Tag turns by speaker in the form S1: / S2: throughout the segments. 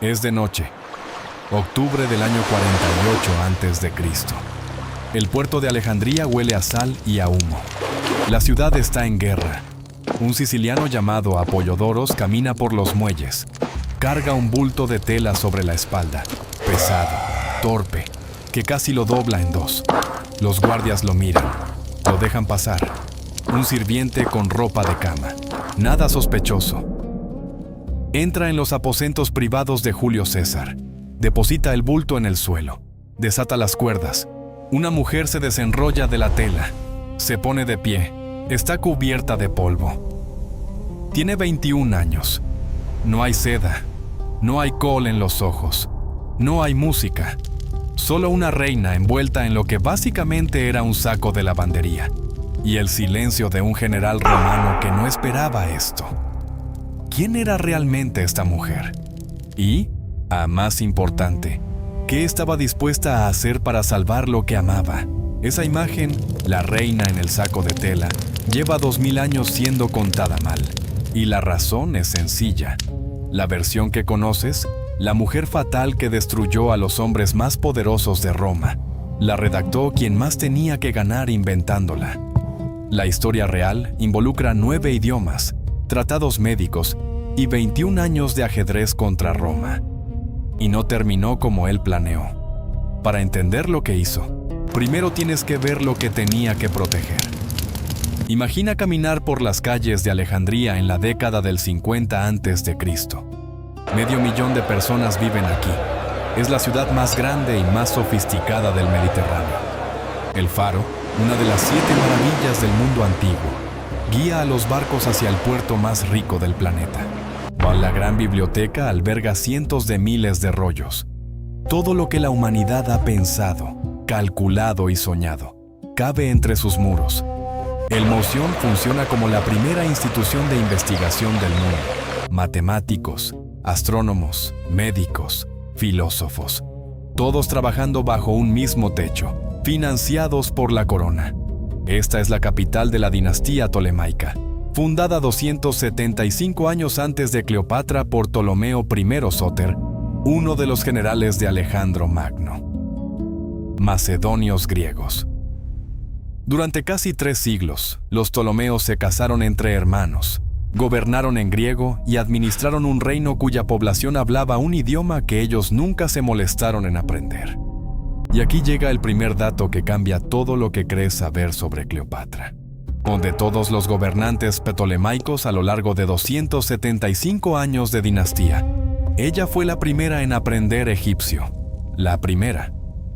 S1: Es de noche, octubre del año 48 a.C. El puerto de Alejandría huele a sal y a humo. La ciudad está en guerra. Un siciliano llamado Apollodoros camina por los muelles. Carga un bulto de tela sobre la espalda, pesado, torpe, que casi lo dobla en dos. Los guardias lo miran, lo dejan pasar. Un sirviente con ropa de cama. Nada sospechoso. Entra en los aposentos privados de Julio César. Deposita el bulto en el suelo. Desata las cuerdas. Una mujer se desenrolla de la tela. Se pone de pie. Está cubierta de polvo. Tiene 21 años. No hay seda. No hay col en los ojos. No hay música. Solo una reina envuelta en lo que básicamente era un saco de lavandería. Y el silencio de un general romano que no esperaba esto. ¿Quién era realmente esta mujer? Y, a más importante, ¿qué estaba dispuesta a hacer para salvar lo que amaba? Esa imagen, la reina en el saco de tela, lleva 2000 años siendo contada mal. Y la razón es sencilla. La versión que conoces, la mujer fatal que destruyó a los hombres más poderosos de Roma, la redactó quien más tenía que ganar inventándola. La historia real involucra 9 idiomas, tratados médicos y 21 años de ajedrez contra Roma. Y no terminó como él planeó. Para entender lo que hizo, primero tienes que ver lo que tenía que proteger. Imagina caminar por las calles de Alejandría en la década del 50 a.C. 500,000 de personas viven aquí. Es la ciudad más grande y más sofisticada del Mediterráneo. El Faro, una de las 7 maravillas del mundo antiguo, guía a los barcos hacia el puerto más rico del planeta. La gran biblioteca alberga cientos de miles de rollos. Todo lo que la humanidad ha pensado, calculado y soñado, cabe entre sus muros. El Moción funciona como la primera institución de investigación del mundo. Matemáticos, astrónomos, médicos, filósofos, todos trabajando bajo un mismo techo, financiados por la corona. Esta es la capital de la dinastía tolemaica, fundada 275 años antes de Cleopatra por Ptolomeo I Sóter, uno de los generales de Alejandro Magno. Macedonios griegos. Durante casi 3 siglos, los Ptolomeos se casaron entre hermanos, gobernaron en griego y administraron un reino cuya población hablaba un idioma que ellos nunca se molestaron en aprender. Y aquí llega el primer dato que cambia todo lo que crees saber sobre Cleopatra. De todos los gobernantes ptolemaicos a lo largo de 275 años de dinastía, ella fue la primera en aprender egipcio. La primera.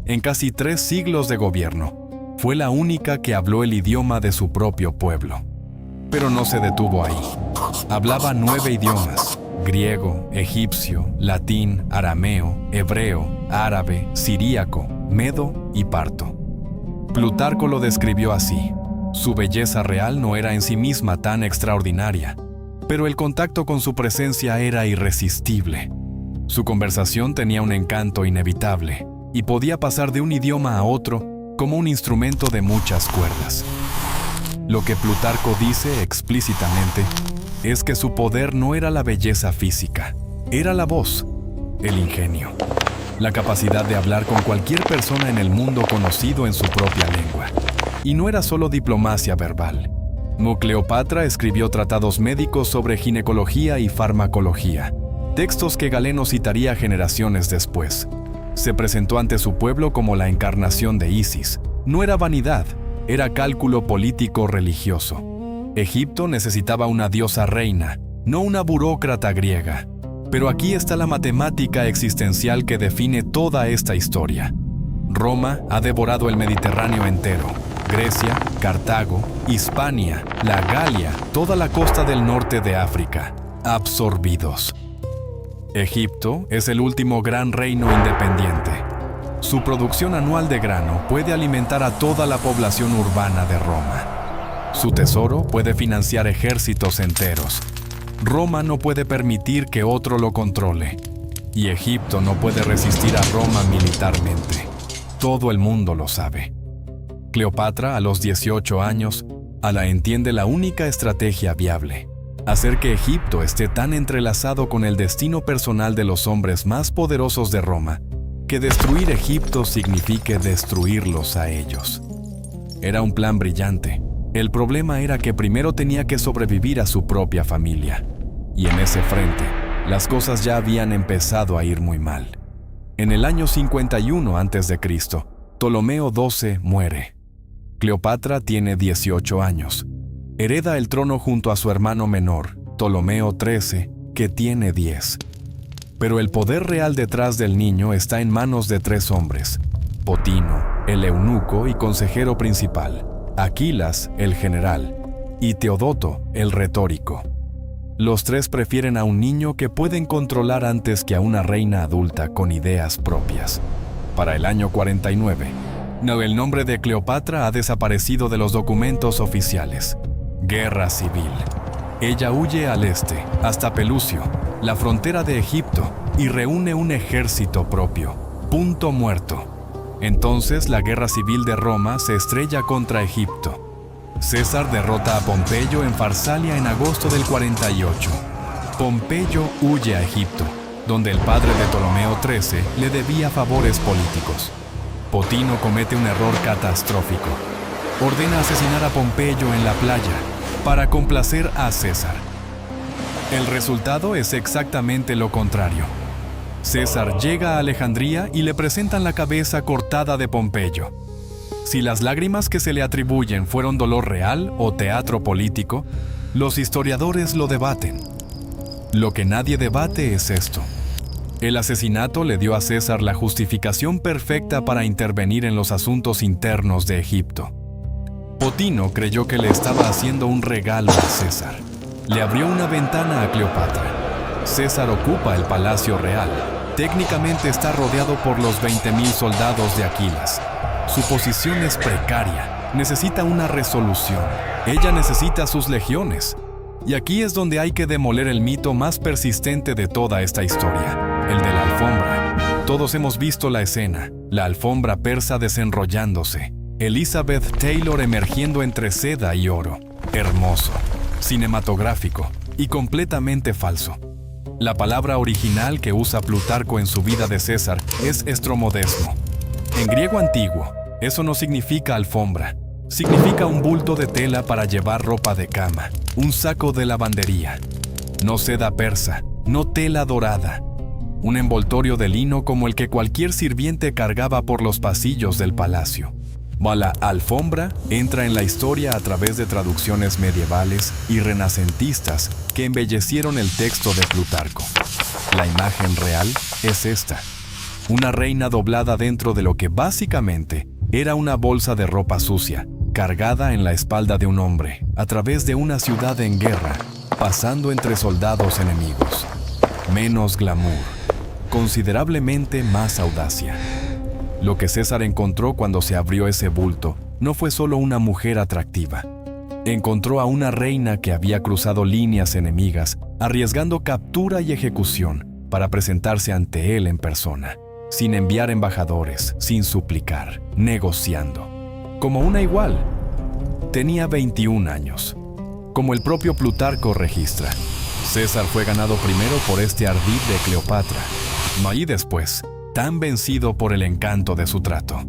S1: En casi 3 siglos de gobierno, fue la única que habló el idioma de su propio pueblo. Pero no se detuvo ahí. Hablaba 9 idiomas: griego, egipcio, latín, arameo, hebreo, árabe, siríaco, medo y parto. Plutarco lo describió así. Su belleza real no era en sí misma tan extraordinaria, pero el contacto con su presencia era irresistible. Su conversación tenía un encanto inevitable y podía pasar de un idioma a otro como un instrumento de muchas cuerdas. Lo que Plutarco dice explícitamente es que su poder no era la belleza física, era la voz, el ingenio, la capacidad de hablar con cualquier persona en el mundo conocido en su propia lengua. Y no era solo diplomacia verbal. Cleopatra escribió tratados médicos sobre ginecología y farmacología, textos que Galeno citaría generaciones después. Se presentó ante su pueblo como la encarnación de Isis. No era vanidad, era cálculo político religioso. Egipto necesitaba una diosa reina, no una burócrata griega. Pero aquí está la matemática existencial que define toda esta historia. Roma ha devorado el Mediterráneo entero. Grecia, Cartago, Hispania, la Galia, toda la costa del norte de África, absorbidos. Egipto es el último gran reino independiente. Su producción anual de grano puede alimentar a toda la población urbana de Roma. Su tesoro puede financiar ejércitos enteros. Roma no puede permitir que otro lo controle. Y Egipto no puede resistir a Roma militarmente. Todo el mundo lo sabe. Cleopatra, a los 18 años, la entiende la única estrategia viable: hacer que Egipto esté tan entrelazado con el destino personal de los hombres más poderosos de Roma, que destruir Egipto signifique destruirlos a ellos. Era un plan brillante. El problema era que primero tenía que sobrevivir a su propia familia. Y en ese frente, las cosas ya habían empezado a ir muy mal. En el año 51 a.C., Ptolomeo XII muere. Cleopatra tiene 18 años. Hereda el trono junto a su hermano menor, Ptolomeo XIII, que tiene 10. Pero el poder real detrás del niño está en manos de 3 hombres: Potino, el eunuco y consejero principal; Aquilas, el general; y Teodoto, el retórico. Los 3 prefieren a un niño que pueden controlar antes que a una reina adulta con ideas propias. Para el año 49, el nombre de Cleopatra ha desaparecido de los documentos oficiales. Guerra civil. Ella huye al este, hasta Pelucio, la frontera de Egipto, y reúne un ejército propio. Punto muerto. Entonces la guerra civil de Roma se estrella contra Egipto. César derrota a Pompeyo en Farsalia en agosto del 48. Pompeyo huye a Egipto, donde el padre de Ptolomeo XIII le debía favores políticos. Potino comete un error catastrófico. Ordena asesinar a Pompeyo en la playa para complacer a César. El resultado es exactamente lo contrario. César llega a Alejandría y le presentan la cabeza cortada de Pompeyo. Si las lágrimas que se le atribuyen fueron dolor real o teatro político, los historiadores lo debaten. Lo que nadie debate es esto: el asesinato le dio a César la justificación perfecta para intervenir en los asuntos internos de Egipto. Potino creyó que le estaba haciendo un regalo a César. Le abrió una ventana a Cleopatra. César ocupa el palacio real. Técnicamente está rodeado por los 20.000 soldados de Aquilas. Su posición es precaria. Necesita una resolución. Ella necesita sus legiones. Y aquí es donde hay que demoler el mito más persistente de toda esta historia: el de la alfombra. Todos hemos visto la escena, la alfombra persa desenrollándose, Elizabeth Taylor emergiendo entre seda y oro. Hermoso, cinematográfico y completamente falso. La palabra original que usa Plutarco en su vida de César es estromodesmo. En griego antiguo, eso no significa alfombra. Significa un bulto de tela para llevar ropa de cama, un saco de lavandería. No seda persa, no tela dorada. Un envoltorio de lino como el que cualquier sirviente cargaba por los pasillos del palacio. La alfombra entra en la historia a través de traducciones medievales y renacentistas que embellecieron el texto de Plutarco. La imagen real es esta: una reina doblada dentro de lo que básicamente era una bolsa de ropa sucia, cargada en la espalda de un hombre, a través de una ciudad en guerra, pasando entre soldados enemigos. Menos glamour, considerablemente más audacia. Lo que César encontró cuando se abrió ese bulto no fue solo una mujer atractiva. Encontró a una reina que había cruzado líneas enemigas, arriesgando captura y ejecución para presentarse ante él en persona, sin enviar embajadores, sin suplicar, negociando. Como una igual. Tenía 21 años. Como el propio Plutarco registra, César fue ganado primero por este ardid de Cleopatra, y después, tan vencido por el encanto de su trato.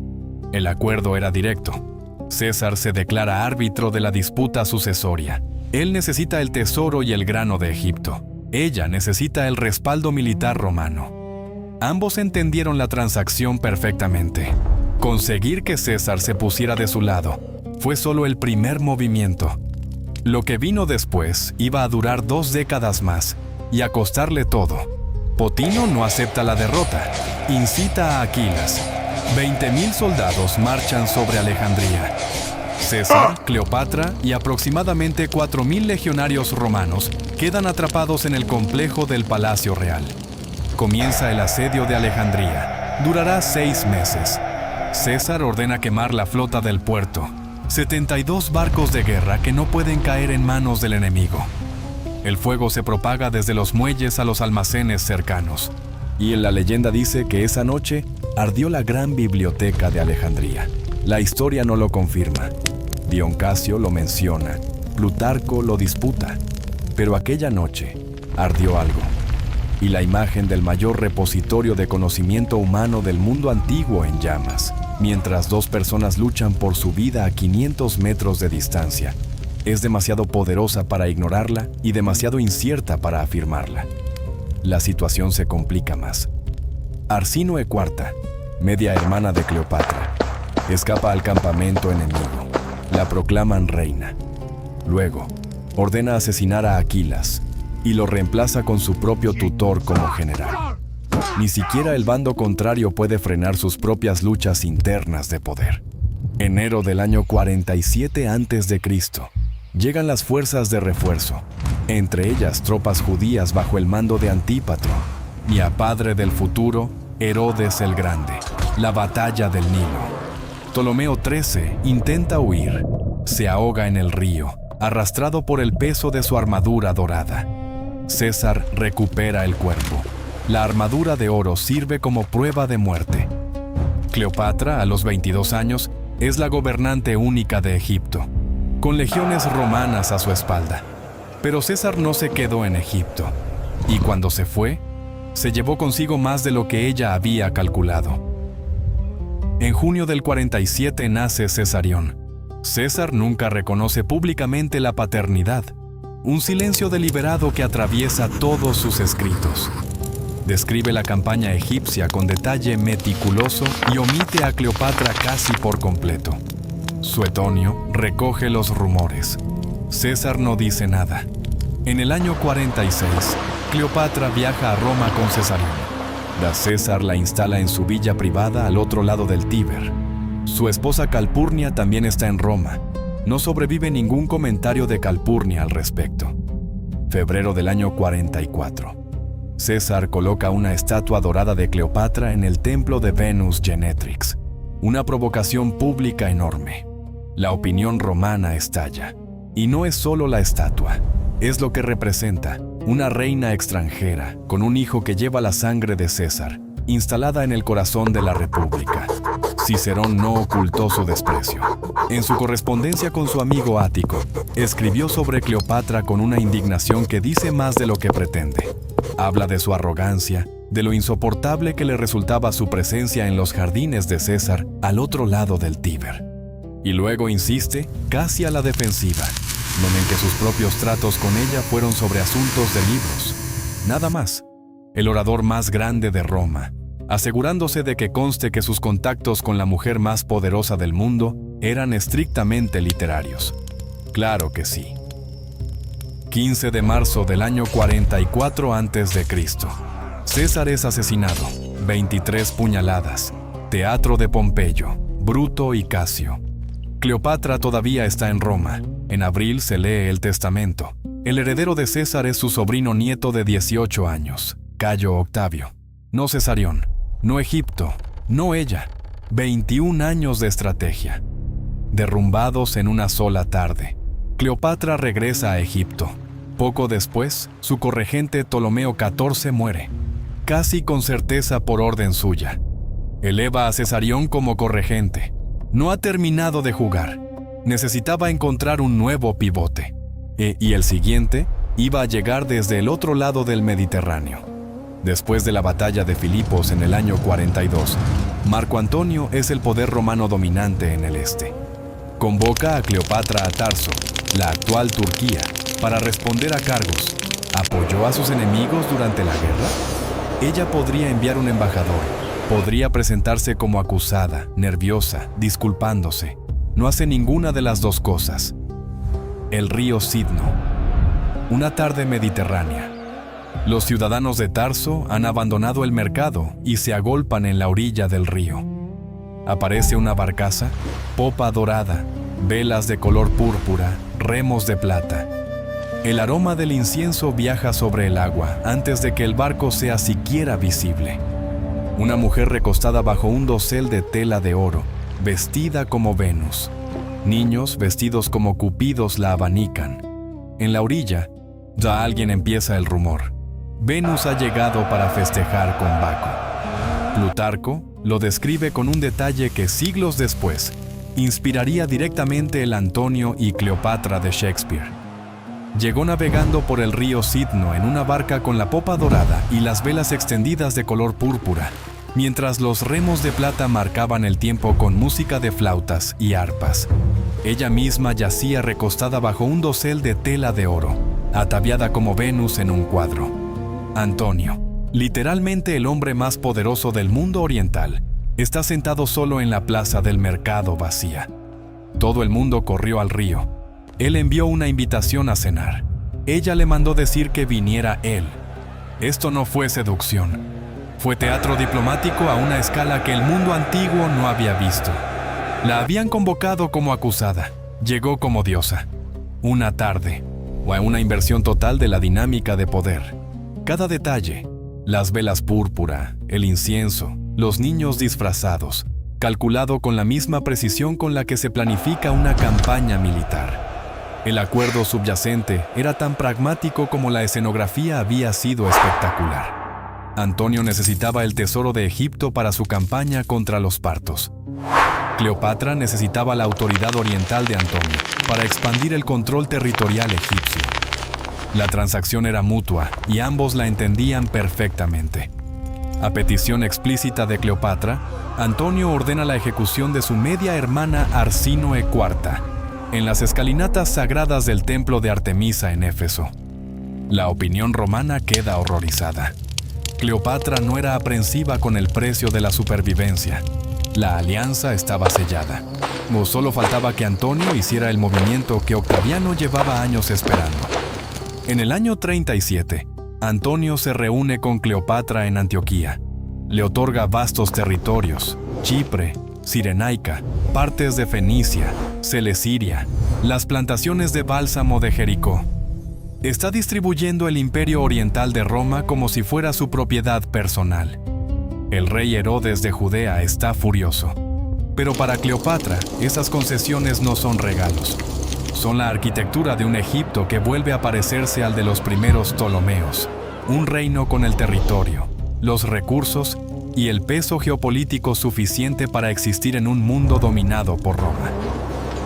S1: El acuerdo era directo. César se declara árbitro de la disputa sucesoria. Él necesita el tesoro y el grano de Egipto. Ella necesita el respaldo militar romano. Ambos entendieron la transacción perfectamente. Conseguir que César se pusiera de su lado fue solo el primer movimiento. Lo que vino después iba a durar 2 décadas más y a costarle todo. Potino no acepta la derrota, incita a Aquilas. 20.000 soldados marchan sobre Alejandría. César, Cleopatra y aproximadamente 4.000 legionarios romanos quedan atrapados en el complejo del Palacio Real. Comienza el asedio de Alejandría. Durará 6 meses. César ordena quemar la flota del puerto. 72 barcos de guerra que no pueden caer en manos del enemigo. El fuego se propaga desde los muelles a los almacenes cercanos. Y en la leyenda dice que esa noche ardió la gran biblioteca de Alejandría. La historia no lo confirma. Dion Casio lo menciona, Plutarco lo disputa. Pero aquella noche ardió algo, y la imagen del mayor repositorio de conocimiento humano del mundo antiguo en llamas, mientras dos personas luchan por su vida a 500 metros de distancia, es demasiado poderosa para ignorarla y demasiado incierta para afirmarla. La situación se complica más. Arsínoe IV, media hermana de Cleopatra, escapa al campamento enemigo. La proclaman reina. Luego, ordena asesinar a Aquilas y lo reemplaza con su propio tutor como general. Ni siquiera el bando contrario puede frenar sus propias luchas internas de poder. Enero del año 47 a.C., llegan las fuerzas de refuerzo, entre ellas tropas judías bajo el mando de Antípatro, y a padre del futuro, Herodes el Grande. La batalla del Nilo. Ptolomeo XIII intenta huir. Se ahoga en el río, arrastrado por el peso de su armadura dorada. César recupera el cuerpo. La armadura de oro sirve como prueba de muerte. Cleopatra, a los 22 años, es la gobernante única de Egipto, con legiones romanas a su espalda. Pero César no se quedó en Egipto, y cuando se fue, se llevó consigo más de lo que ella había calculado. En junio del 47 nace Cesarión. César nunca reconoce públicamente la paternidad, un silencio deliberado que atraviesa todos sus escritos. Describe la campaña egipcia con detalle meticuloso y omite a Cleopatra casi por completo. Suetonio recoge los rumores. César no dice nada. En el año 46, Cleopatra viaja a Roma con Cesarión. César la instala en su villa privada al otro lado del Tíber. Su esposa Calpurnia también está en Roma. No sobrevive ningún comentario de Calpurnia al respecto. Febrero del año 44. César coloca una estatua dorada de Cleopatra en el templo de Venus Genetrix. Una provocación pública enorme. La opinión romana estalla. Y no es solo la estatua, es lo que representa: una reina extranjera con un hijo que lleva la sangre de César, instalada en el corazón de la República. Cicerón no ocultó su desprecio. En su correspondencia con su amigo Ático, escribió sobre Cleopatra con una indignación que dice más de lo que pretende. Habla de su arrogancia, de lo insoportable que le resultaba su presencia en los jardines de César al otro lado del Tíber. Y luego insiste, casi a la defensiva, en que sus propios tratos con ella fueron sobre asuntos de libros. Nada más. El orador más grande de Roma, asegurándose de que conste que sus contactos con la mujer más poderosa del mundo eran estrictamente literarios. Claro que sí. 15 de marzo del año 44 a.C. César es asesinado. 23 puñaladas. Teatro de Pompeyo, Bruto y Casio. Cleopatra todavía está en Roma. En abril se lee el testamento. El heredero de César es su sobrino nieto de 18 años, Cayo Octavio. No Cesarión, no Egipto, no ella. 21 años de estrategia. Derrumbados en una sola tarde. Cleopatra regresa a Egipto. Poco después, su corregente Ptolomeo XIV muere, casi con certeza por orden suya. Eleva a Cesarión como corregente. No ha terminado de jugar. Necesitaba encontrar un nuevo pivote. Y el siguiente iba a llegar desde el otro lado del Mediterráneo. Después de la batalla de Filipos en el año 42, Marco Antonio es el poder romano dominante en el este. Convoca a Cleopatra a Tarso, la actual Turquía, para responder a cargos. ¿Apoyó a sus enemigos durante la guerra? Ella podría enviar un embajador. Podría presentarse como acusada, nerviosa, disculpándose. No hace ninguna de las dos cosas. El río Sidno. Una tarde mediterránea. Los ciudadanos de Tarso han abandonado el mercado y se agolpan en la orilla del río. Aparece una barcaza, popa dorada, velas de color púrpura, remos de plata. El aroma del incienso viaja sobre el agua antes de que el barco sea siquiera visible. Una mujer recostada bajo un dosel de tela de oro, vestida como Venus. Niños vestidos como cupidos la abanican. En la orilla, ya alguien empieza el rumor. Venus ha llegado para festejar con Baco. Plutarco lo describe con un detalle que siglos después inspiraría directamente el Antonio y Cleopatra de Shakespeare. Llegó navegando por el río Sidno en una barca con la popa dorada y las velas extendidas de color púrpura, mientras los remos de plata marcaban el tiempo con música de flautas y arpas. Ella misma yacía recostada bajo un dosel de tela de oro, ataviada como Venus en un cuadro. Antonio, literalmente el hombre más poderoso del mundo oriental, está sentado solo en la plaza del mercado vacía. Todo el mundo corrió al río. Él envió una invitación a cenar. Ella le mandó decir que viniera él. Esto no fue seducción. Fue teatro diplomático a una escala que el mundo antiguo no había visto. La habían convocado como acusada. Llegó como diosa. Una tarde, o a una inversión total de la dinámica de poder. Cada detalle, las velas púrpura, el incienso, los niños disfrazados, calculado con la misma precisión con la que se planifica una campaña militar. El acuerdo subyacente era tan pragmático como la escenografía había sido espectacular. Antonio necesitaba el tesoro de Egipto para su campaña contra los partos. Cleopatra necesitaba la autoridad oriental de Antonio para expandir el control territorial egipcio. La transacción era mutua y ambos la entendían perfectamente. A petición explícita de Cleopatra, Antonio ordena la ejecución de su media hermana Arsínoe IV en las escalinatas sagradas del templo de Artemisa en Éfeso. La opinión romana queda horrorizada. Cleopatra no era aprensiva con el precio de la supervivencia. La alianza estaba sellada. No solo faltaba que Antonio hiciera el movimiento que Octaviano llevaba años esperando. En el año 37, Antonio se reúne con Cleopatra en Antioquía. Le otorga vastos territorios, Chipre, Cirenaica, partes de Fenicia, Celesiria, las plantaciones de bálsamo de Jericó. Está distribuyendo el imperio oriental de Roma como si fuera su propiedad personal. El rey Herodes de Judea está furioso. Pero para Cleopatra, esas concesiones no son regalos. Son la arquitectura de un Egipto que vuelve a parecerse al de los primeros Ptolomeos. Un reino con el territorio, los recursos y el peso geopolítico suficiente para existir en un mundo dominado por Roma.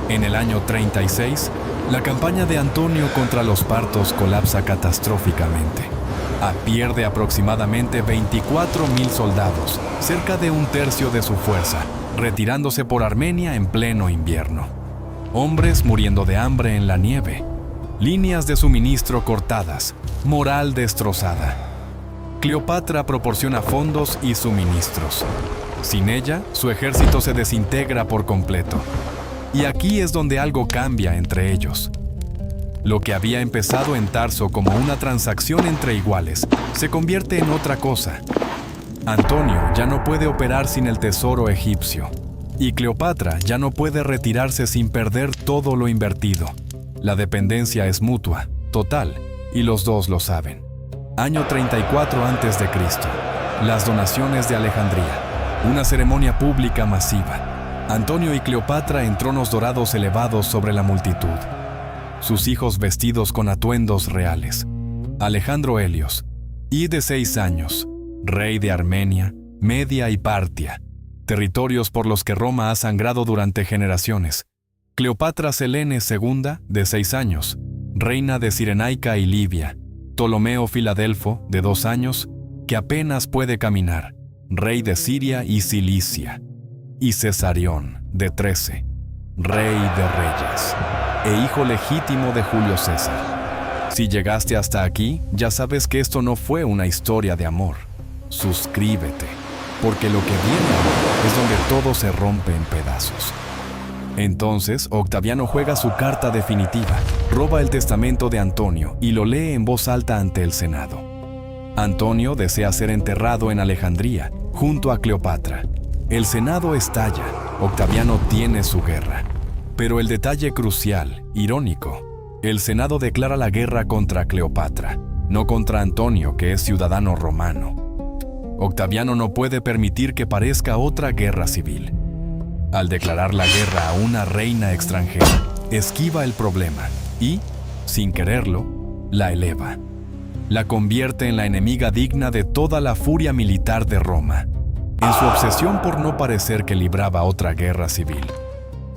S1: En el año 36, la campaña de Antonio contra los partos colapsa catastróficamente. Pierde aproximadamente 24.000 soldados, cerca de un tercio de su fuerza, retirándose por Armenia en pleno invierno. Hombres muriendo de hambre en la nieve, líneas de suministro cortadas, moral destrozada. Cleopatra proporciona fondos y suministros. Sin ella, su ejército se desintegra por completo. Y aquí es donde algo cambia entre ellos. Lo que había empezado en Tarso como una transacción entre iguales, se convierte en otra cosa. Antonio ya no puede operar sin el tesoro egipcio. Y Cleopatra ya no puede retirarse sin perder todo lo invertido. La dependencia es mutua, total, y los dos lo saben. Año 34 a.C. Las donaciones de Alejandría. Una ceremonia pública masiva. Antonio y Cleopatra en tronos dorados elevados sobre la multitud. Sus hijos vestidos con atuendos reales. Alejandro Helios, y de 6 años, rey de Armenia, Media y Partia, territorios por los que Roma ha sangrado durante generaciones. Cleopatra Selene II, de 6 años, reina de Cirenaica y Libia. Ptolomeo Filadelfo, de 2 años, que apenas puede caminar, rey de Siria y Cilicia. Y Cesarión, de 13, rey de reyes, e hijo legítimo de Julio César. Si llegaste hasta aquí, ya sabes que esto no fue una historia de amor. Suscríbete, porque lo que viene ahora es donde todo se rompe en pedazos. Entonces, Octaviano juega su carta definitiva, roba el testamento de Antonio y lo lee en voz alta ante el Senado. Antonio desea ser enterrado en Alejandría, junto a Cleopatra. El Senado estalla, Octaviano tiene su guerra. Pero el detalle crucial, irónico, el Senado declara la guerra contra Cleopatra, no contra Antonio, que es ciudadano romano. Octaviano no puede permitir que parezca otra guerra civil. Al declarar la guerra a una reina extranjera, esquiva el problema y, sin quererlo, la eleva. La convierte en la enemiga digna de toda la furia militar de Roma, en su obsesión por no parecer que libraba otra guerra civil.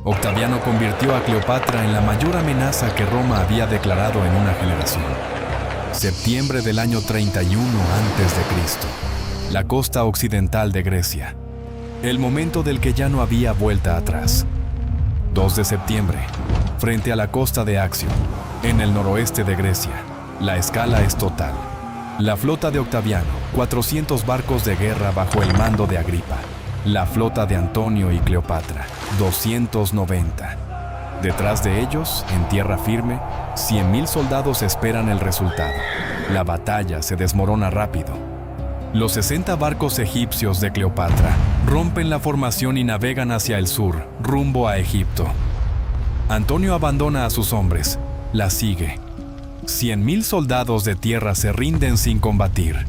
S1: Octaviano convirtió a Cleopatra en la mayor amenaza que Roma había declarado en una generación. Septiembre del año 31 a.C., la costa occidental de Grecia. El momento del que ya no había vuelta atrás. 2 de septiembre, frente a la costa de Axio, en el noroeste de Grecia. La escala es total. La flota de Octaviano, 400 barcos de guerra bajo el mando de Agripa. La flota de Antonio y Cleopatra, 290. Detrás de ellos, en tierra firme, 100.000 soldados esperan el resultado. La batalla se desmorona rápido. Los 60 barcos egipcios de Cleopatra rompen la formación y navegan hacia el sur, rumbo a Egipto. Antonio abandona a sus hombres, la sigue. 100.000 soldados de tierra se rinden sin combatir.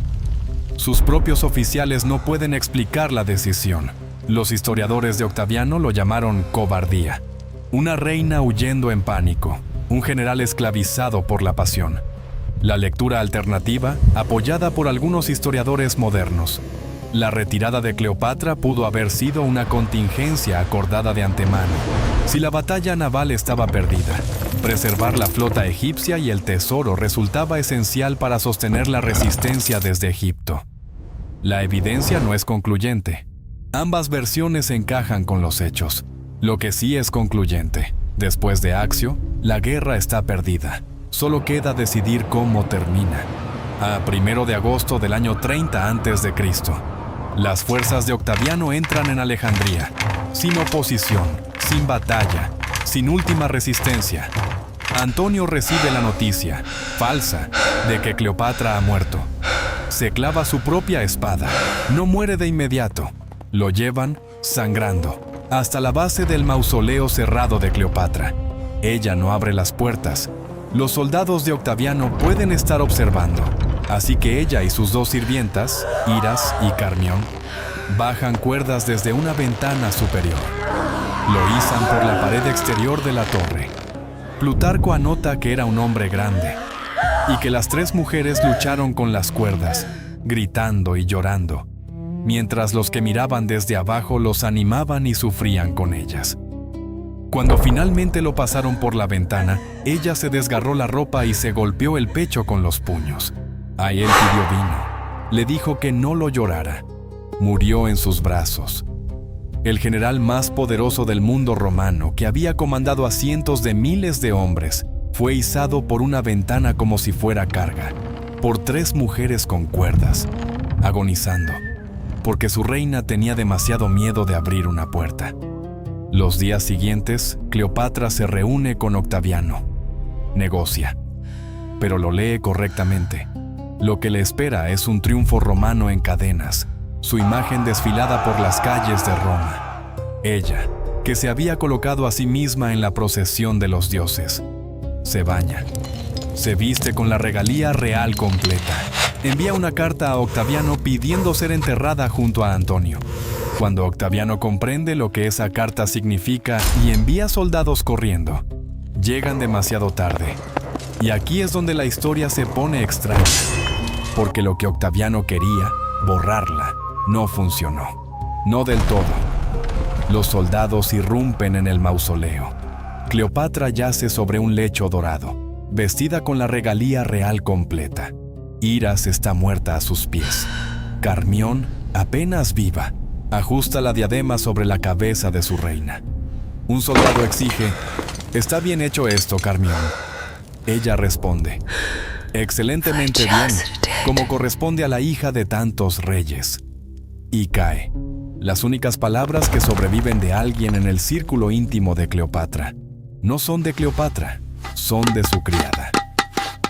S1: Sus propios oficiales no pueden explicar la decisión. Los historiadores de Octaviano lo llamaron cobardía. Una reina huyendo en pánico, un general esclavizado por la pasión. La lectura alternativa, apoyada por algunos historiadores modernos. La retirada de Cleopatra pudo haber sido una contingencia acordada de antemano. Si la batalla naval estaba perdida, preservar la flota egipcia y el tesoro resultaba esencial para sostener la resistencia desde Egipto. La evidencia no es concluyente. Ambas versiones encajan con los hechos. Lo que sí es concluyente, después de Axio, la guerra está perdida. Solo queda decidir cómo termina. A 1 de agosto del año 30 a.C., las fuerzas de Octaviano entran en Alejandría, sin oposición, sin batalla, sin última resistencia. Antonio recibe la noticia, falsa, de que Cleopatra ha muerto. Se clava su propia espada, no muere de inmediato. Lo llevan, sangrando, hasta la base del mausoleo cerrado de Cleopatra. Ella no abre las puertas. Los soldados de Octaviano pueden estar observando, así que ella y sus 2 sirvientas, Iras y Carmión, bajan cuerdas desde una ventana superior. Lo izan por la pared exterior de la torre. Plutarco anota que era un hombre grande y que las 3 mujeres lucharon con las cuerdas, gritando y llorando, mientras los que miraban desde abajo los animaban y sufrían con ellas. Cuando finalmente lo pasaron por la ventana, ella se desgarró la ropa y se golpeó el pecho con los puños. A él pidió vino. Le dijo que no lo llorara. Murió en sus brazos. El general más poderoso del mundo romano, que había comandado a cientos de miles de hombres, fue izado por una ventana como si fuera carga, por 3 mujeres con cuerdas, agonizando, porque su reina tenía demasiado miedo de abrir una puerta. Los días siguientes, Cleopatra se reúne con Octaviano. Negocia, pero lo lee correctamente. Lo que le espera es un triunfo romano en cadenas, su imagen desfilada por las calles de Roma. Ella, que se había colocado a sí misma en la procesión de los dioses, se baña, se viste con la regalía real completa. Envía una carta a Octaviano pidiendo ser enterrada junto a Antonio. Cuando Octaviano comprende lo que esa carta significa y envía soldados corriendo, llegan demasiado tarde. Y aquí es donde la historia se pone extraña, porque lo que Octaviano quería, borrarla, no funcionó. No del todo. Los soldados irrumpen en el mausoleo. Cleopatra yace sobre un lecho dorado, vestida con la regalía real completa. Iras está muerta a sus pies. Carmión, apenas viva, ajusta la diadema sobre la cabeza de su reina. Un soldado exige: «¿Está bien hecho esto, Carmión?». Ella responde: «Excelentemente bien, como corresponde a la hija de tantos reyes». Y cae. Las únicas palabras que sobreviven de alguien en el círculo íntimo de Cleopatra no son de Cleopatra, son de su criada.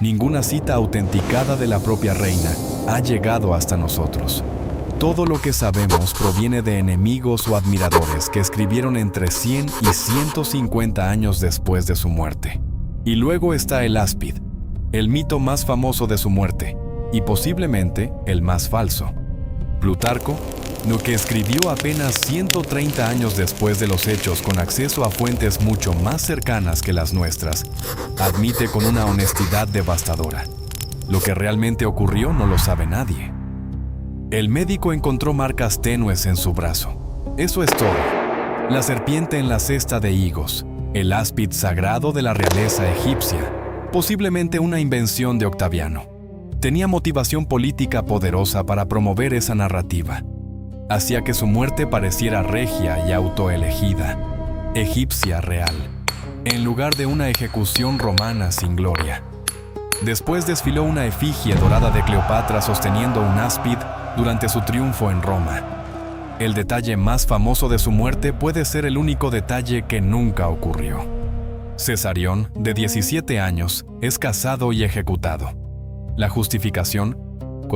S1: Ninguna cita autenticada de la propia reina ha llegado hasta nosotros. Todo lo que sabemos proviene de enemigos o admiradores que escribieron entre 100 y 150 años después de su muerte. Y luego está el áspid, el mito más famoso de su muerte, y posiblemente el más falso. Plutarco, lo que escribió apenas 130 años después de los hechos con acceso a fuentes mucho más cercanas que las nuestras, admite con una honestidad devastadora: lo que realmente ocurrió no lo sabe nadie. El médico encontró marcas tenues en su brazo. Eso es todo. la serpiente en la cesta de higos, el áspid sagrado de la realeza egipcia, posiblemente una invención de Octaviano. Tenía motivación política poderosa para promover esa narrativa. Hacía que su muerte pareciera regia y autoelegida, egipcia real, en lugar de una ejecución romana sin gloria. Después desfiló una efigie dorada de Cleopatra sosteniendo un áspid durante su triunfo en Roma. El detalle más famoso de su muerte puede ser el único detalle que nunca ocurrió. Cesarión, de 17 años, es casado y ejecutado. La justificación,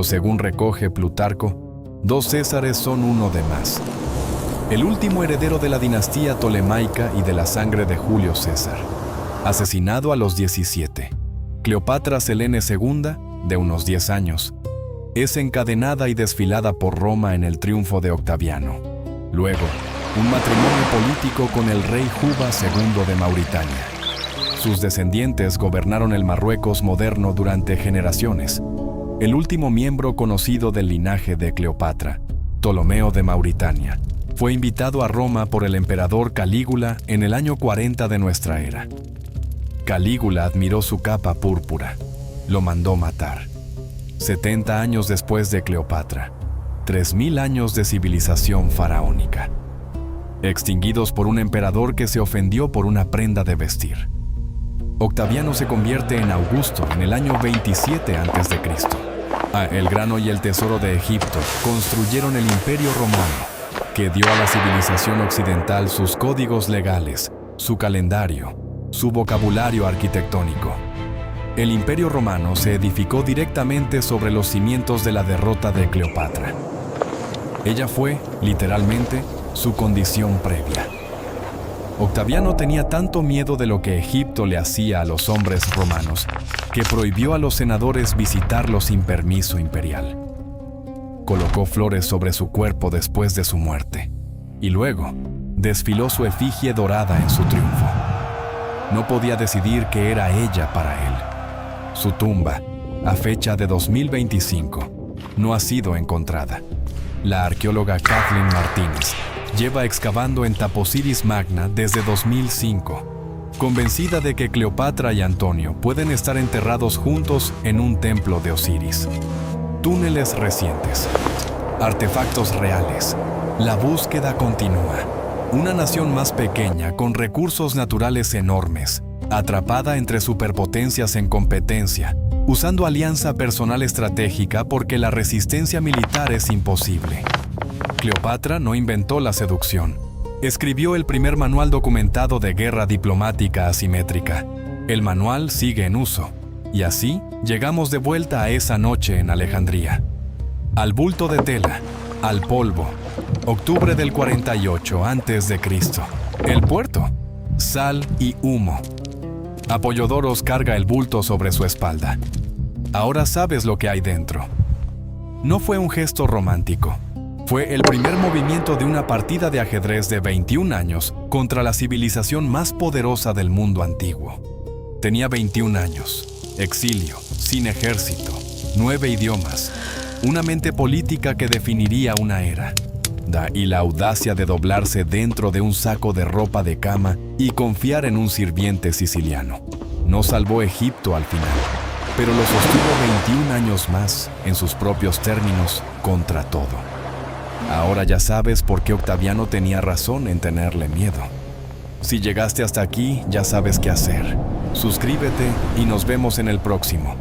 S1: según recoge Plutarco, 2 Césares son uno de más. El último heredero de la dinastía tolemaica y de la sangre de Julio César, asesinado a los 17. Cleopatra Selene II, de unos 10 años, es encadenada y desfilada por Roma en el triunfo de Octaviano. Luego, un matrimonio político con el rey Juba II de Mauritania. Sus descendientes gobernaron el Marruecos moderno durante generaciones. El último miembro conocido del linaje de Cleopatra, Ptolomeo de Mauritania, fue invitado a Roma por el emperador Calígula en el año 40 de nuestra era. Calígula admiró su capa púrpura. Lo mandó matar. 70 años después de Cleopatra, 3000 años de civilización faraónica, extinguidos por un emperador que se ofendió por una prenda de vestir. Octaviano se convierte en Augusto en el año 27 a.C. El grano y el tesoro de Egipto construyeron el Imperio Romano, que dio a la civilización occidental sus códigos legales, su calendario, su vocabulario arquitectónico. El Imperio Romano se edificó directamente sobre los cimientos de la derrota de Cleopatra. Ella fue, literalmente, su condición previa. Octaviano tenía tanto miedo de lo que Egipto le hacía a los hombres romanos que prohibió a los senadores visitarlo sin permiso imperial. Colocó flores sobre su cuerpo después de su muerte y luego desfiló su efigie dorada en su triunfo. No podía decidir qué era ella para él. Su tumba, a fecha de 2025, no ha sido encontrada. La arqueóloga Kathleen Martínez lleva excavando en Taposiris Magna desde 2005, convencida de que Cleopatra y Antonio pueden estar enterrados juntos en un templo de Osiris. Túneles recientes, artefactos reales. La búsqueda continúa. Una nación más pequeña con recursos naturales enormes, atrapada entre superpotencias en competencia, usando alianza personal estratégica porque la resistencia militar es imposible. Cleopatra no inventó la seducción. Escribió el primer manual documentado de guerra diplomática asimétrica. El manual sigue en uso, y así llegamos de vuelta a esa noche en Alejandría. Al bulto de tela, al polvo, octubre del 48 a.C. El puerto, sal y humo. Apollodoros carga el bulto sobre su espalda. Ahora sabes lo que hay dentro. No fue un gesto romántico. Fue el primer movimiento de una partida de ajedrez de 21 años contra la civilización más poderosa del mundo antiguo. Tenía 21 años, exilio, sin ejército, 9 idiomas, una mente política que definiría una era. Y la audacia de doblarse dentro de un saco de ropa de cama y confiar en un sirviente siciliano. No salvó Egipto al final, pero lo sostuvo 21 años más, en sus propios términos, contra todo. Ahora ya sabes por qué Octaviano tenía razón en tenerle miedo. Si llegaste hasta aquí, ya sabes qué hacer. Suscríbete y nos vemos en el próximo.